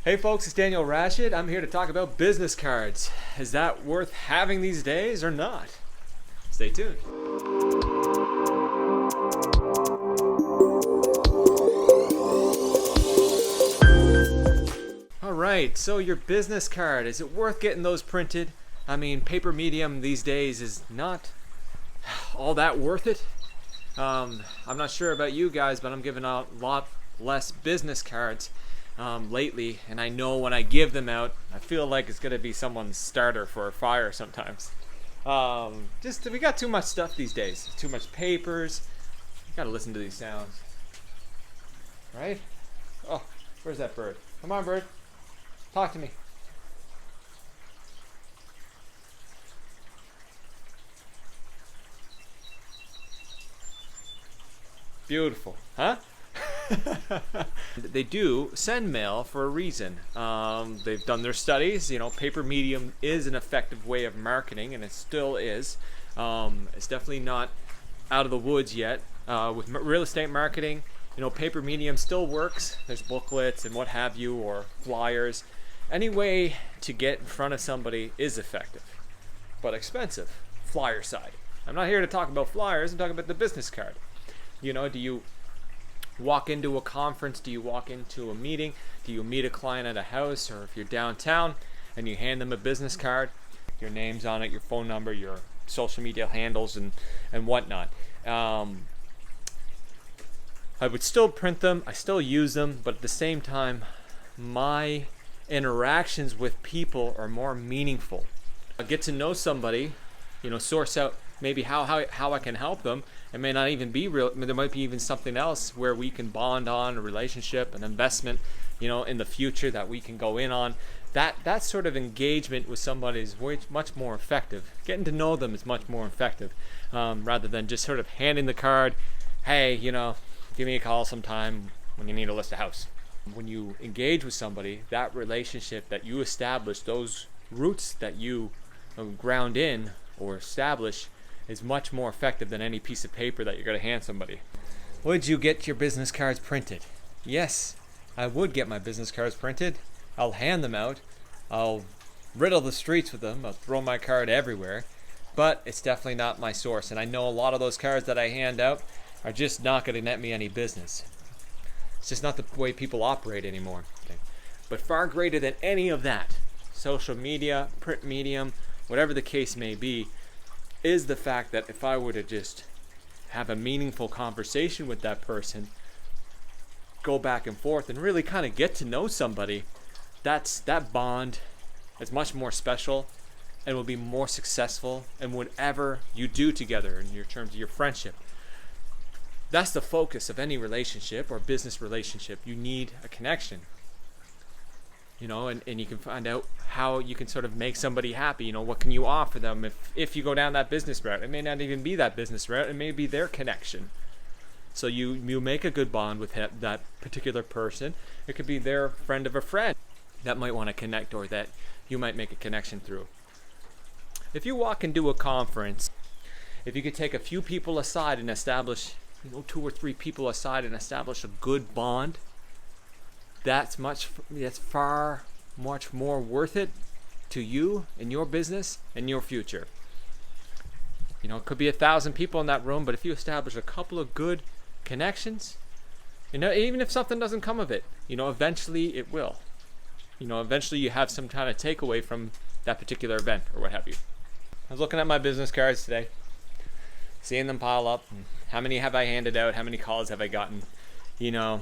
Hey folks, it's Daniel Rashid. I'm here to talk about business cards. Is that worth having these days or not? Stay tuned. Alright, so your business card, is it worth getting those printed? I mean, paper medium these days is not all that worth it. I'm not sure about you guys, but I'm giving out a lot less business cards lately, and I know when I give them out, I feel like it's gonna be someone's starter for a fire sometimes. Just we got too much stuff these days, too much papers. You gotta listen to these sounds, right? Oh, where's that bird? Come on, bird, talk to me. Beautiful, huh? They do send mail for a reason. They've done their studies. You know, paper medium is an effective way of marketing, and it still is. It's definitely not out of the woods yet. With real estate marketing, you know, paper medium still works. There's booklets and what have you, or flyers. Any way to get in front of somebody is effective, but expensive. Flyer side. I'm not here to talk about flyers. I'm talking about the business card. You know, do you walk into a conference? Do you walk into a meeting? Do you meet a client at a house? Or if you're downtown and you hand them a business card, your name's on it, your phone number, your social media handles, and whatnot. I would still print them. I still use them, but at the same time, my interactions with people are more meaningful. I get to know somebody, you know, source out maybe how I can help them. It may not even be real. There might be even something else where we can bond on a relationship, an investment, you know, in the future that we can go in on. That sort of engagement with somebody is much more effective. Getting to know them is much more effective, rather than just sort of handing the card. Hey, you know, give me a call sometime when you need to list a house. When you engage with somebody, that relationship that you establish, those roots that you ground in or establish, is much more effective than any piece of paper that you're going to hand somebody. Would you get your business cards printed? Yes, I would get my business cards printed. I'll hand them out. I'll riddle the streets with them. I'll throw my card everywhere. But it's definitely not my source. And I know a lot of those cards that I hand out are just not going to net me any business. It's just not the way people operate anymore. Okay. But far greater than any of that, social media, print medium, whatever the case may be, is the fact that if I were to just have a meaningful conversation with that person, go back and forth and really kind of get to know somebody, that bond is much more special and will be more successful in whatever you do together in your terms of your friendship. That's the focus of any relationship or business relationship. You need a connection. You know, and you can find out how you can sort of make somebody happy. You know, what can you offer them if you go down that business route? It may not even be that business route. It may be their connection. So you make a good bond with that particular person. It could be their friend of a friend that might want to connect, or that you might make a connection through. If you walk into a conference, if you could take a few people aside and establish, you know, 2 or 3 people aside and establish a good bond, that's far much more worth it to you and your business and your future. You know, it could be 1,000 people in that room, but if you establish a couple of good connections, you know, even if something doesn't come of it, you know, eventually it will. You know, eventually you have some kind of takeaway from that particular event or what have you. I was looking at my business cards today, seeing them pile up. How many have I handed out? How many calls have I gotten? You know,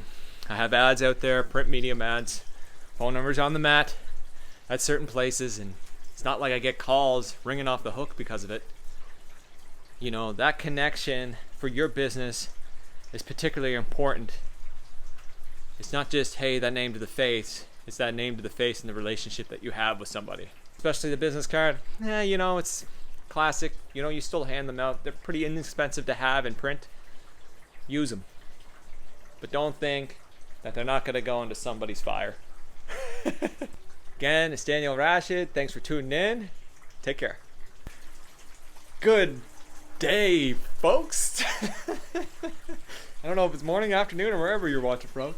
I have ads out there, print medium ads, phone numbers on the mat at certain places, and it's not like I get calls ringing off the hook because of it. You know, that connection for your business is particularly important. It's not just, hey, that name to the face. It's that name to the face in the relationship that you have with somebody. Especially the business card. You know, it's classic. You know, you still hand them out. They're pretty inexpensive to have and print. Use them. But don't think that they're not going to go into somebody's fire. Again, it's Daniel Rashid. Thanks for tuning in. Take care. Good day, folks. I don't know if it's morning, afternoon, or wherever you're watching from.